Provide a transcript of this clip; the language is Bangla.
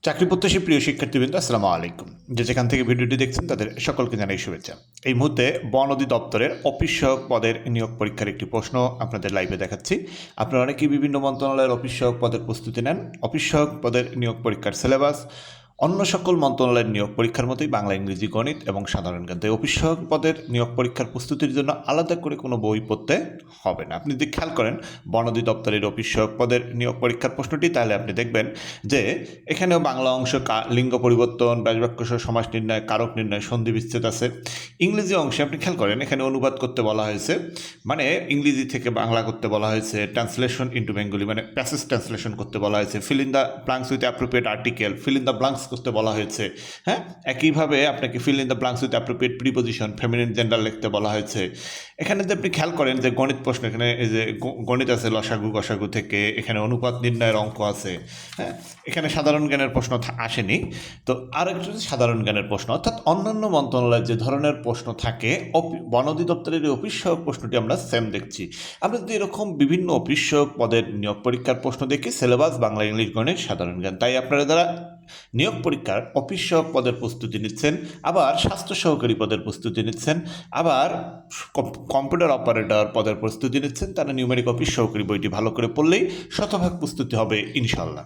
চাকরি প্রত্যাশী প্রিয় শিক্ষার্থীবৃন্দ আসসালামু আলাইকুম। যেখান থেকে ভিডিওটি দেখছেন তাদের সকলকে জানাই শুভেচ্ছা। এই মুহূর্তে বন অধিদপ্তরের অফিস সহায়ক পদের নিয়োগ পরীক্ষার একটি প্রশ্ন আপনাদের লাইভে দেখাচ্ছি। আপনারা অনেকেই বিভিন্ন মন্ত্রণালয়ের অফিস সহায়ক পদের প্রস্তুতি নেন। অফিস সহায়ক পদের নিয়োগ পরীক্ষার সিলেবাস অন্য সকল মন্ত্রণালয়ের নিয়োগ পরীক্ষার মতোই বাংলা, ইংরেজি, গণিত এবং সাধারণ জ্ঞান। তাই অফিস সহায়ক পদের নিয়োগ পরীক্ষার প্রস্তুতির জন্য আলাদা করে কোনো বই পড়তে হবে না। আপনি যদি খেয়াল করেন বন অধিদপ্তরের অফিস সহায়ক পদের নিয়োগ পরীক্ষার প্রশ্নটি, তাহলে আপনি দেখবেন যে এখানেও বাংলা অংশ লিঙ্গ পরিবর্তন, ব্যাসবাক্য সহ সমাস নির্ণয়, কারক নির্ণয়, সন্ধি বিচ্ছেদ আছে। ইংরেজি অংশে আপনি খেয়াল করেন এখানে অনুবাদ করতে বলা হয়েছে, মানে ইংরেজি থেকে বাংলা করতে বলা হয়েছে, ট্রান্সলেশন ইন্টু বেঙ্গলি মানে প্যাসেজ ট্রান্সলেশন করতে বলা হয়েছে, fill in the blanks with appropriate article, fill in the blanks করতে বলা হয়েছে। হ্যাঁ, একইভাবে আপনাকে fill in the blanks with appropriate preposition, feminine gender লিখতে বলা হয়েছে। এখানে যদি আপনি খেয়াল করেন যে গণিত প্রশ্ন, এখানে এই যে গণিত আছে লসাগু গসাগু থেকে, এখানে অনুপাত নির্ণয়ের অঙ্ক আছে। হ্যাঁ, এখানে সাধারণ জ্ঞানের প্রশ্ন আসেনি। তো আরেকটু সাধারণ জ্ঞানের প্রশ্ন, অর্থাৎ অন্যান্য মন্ত্রণালয়ের যে ধরনের প্রশ্ন থাকে বন অধিদপ্তরের এই অফিস সহায়ক প্রশ্নটি আমরা সেম দেখছি। আমরা যদি এরকম বিভিন্ন অফিস সহায়ক পদের নিয়োগ পরীক্ষার প্রশ্ন দেখি, সিলেবাস বাংলা, ইংলিশ, গণিত, সাধারণ জ্ঞান। তাই আপনারা যারা নিয়োগ পরীক্ষার অফিস সহায়ক পদের প্রস্তুতি নিচ্ছেন, আবার স্বাস্থ্য সহকারী পদের প্রস্তুতি নিচ্ছেন, আবার কম্পিউটার অপারেটর পদের প্রস্তুতি নিচ্ছেন, তারা নিউমেরিক অফিস সহকারী বইটি ভালো করে পড়লেই শতভাগ প্রস্তুতি হবে ইনশাল্লাহ।